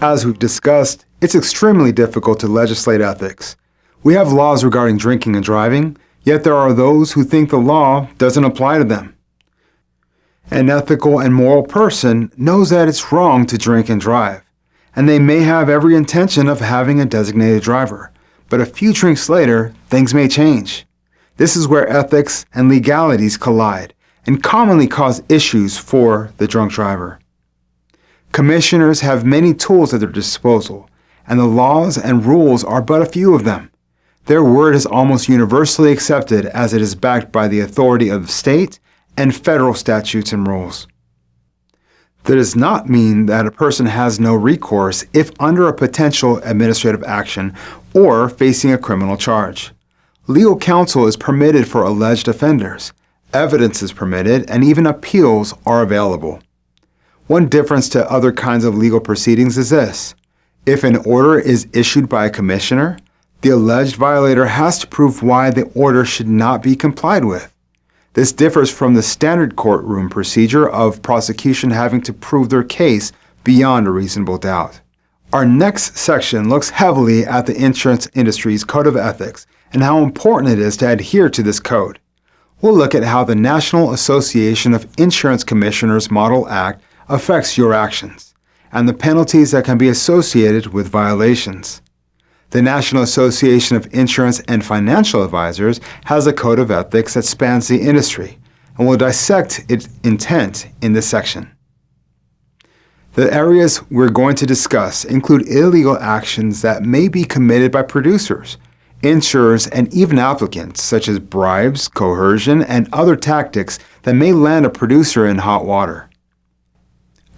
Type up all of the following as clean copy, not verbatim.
As we've discussed, it's extremely difficult to legislate ethics. We have laws regarding drinking and driving, yet there are those who think the law doesn't apply to them. An ethical and moral person knows that it's wrong to drink and drive, and they may have every intention of having a designated driver, but a few drinks later, things may change. This is where ethics and legalities collide and commonly cause issues for the drunk driver. Commissioners have many tools at their disposal, and the laws and rules are but a few of them. Their word is almost universally accepted as it is backed by the authority of the state and federal statutes and rules. That does not mean that a person has no recourse if under a potential administrative action or facing a criminal charge. Legal counsel is permitted for alleged offenders, evidence is permitted, and even appeals are available. One difference to other kinds of legal proceedings is this: if an order is issued by a commissioner, the alleged violator has to prove why the order should not be complied with. This differs from the standard courtroom procedure of prosecution having to prove their case beyond a reasonable doubt. Our next section looks heavily at the insurance industry's code of ethics and how important it is to adhere to this code. We'll look at how the National Association of Insurance Commissioners Model Act affects your actions, and the penalties that can be associated with violations. The National Association of Insurance and Financial Advisors has a code of ethics that spans the industry, and we'll dissect its intent in this section. The areas we're going to discuss include illegal actions that may be committed by producers, insurers, and even applicants, such as bribes, coercion, and other tactics that may land a producer in hot water.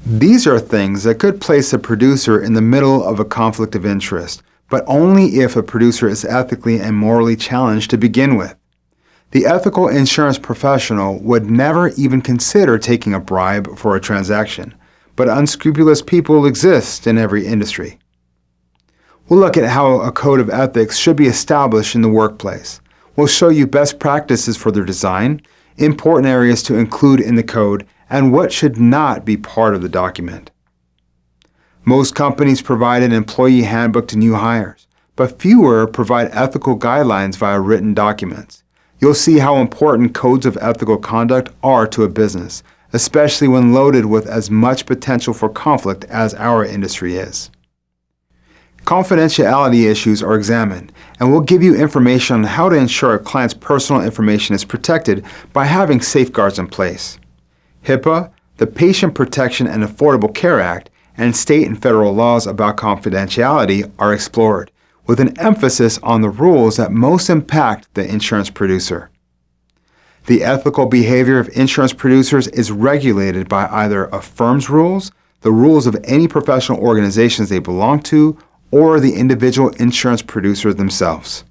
These are things that could place a producer in the middle of a conflict of interest, but only if a producer is ethically and morally challenged to begin with. The ethical insurance professional would never even consider taking a bribe for a transaction, but unscrupulous people exist in every industry. We'll look at how a code of ethics should be established in the workplace. We'll show you best practices for their design, important areas to include in the code, and what should not be part of the document. Most companies provide an employee handbook to new hires, but fewer provide ethical guidelines via written documents. You'll see how important codes of ethical conduct are to a business, especially when loaded with as much potential for conflict as our industry is. Confidentiality issues are examined, and we'll give you information on how to ensure a client's personal information is protected by having safeguards in place. HIPAA, the Patient Protection and Affordable Care Act, and state and federal laws about confidentiality are explored, with an emphasis on the rules that most impact the insurance producer. The ethical behavior of insurance producers is regulated by either a firm's rules, the rules of any professional organizations they belong to, or the individual insurance producer themselves.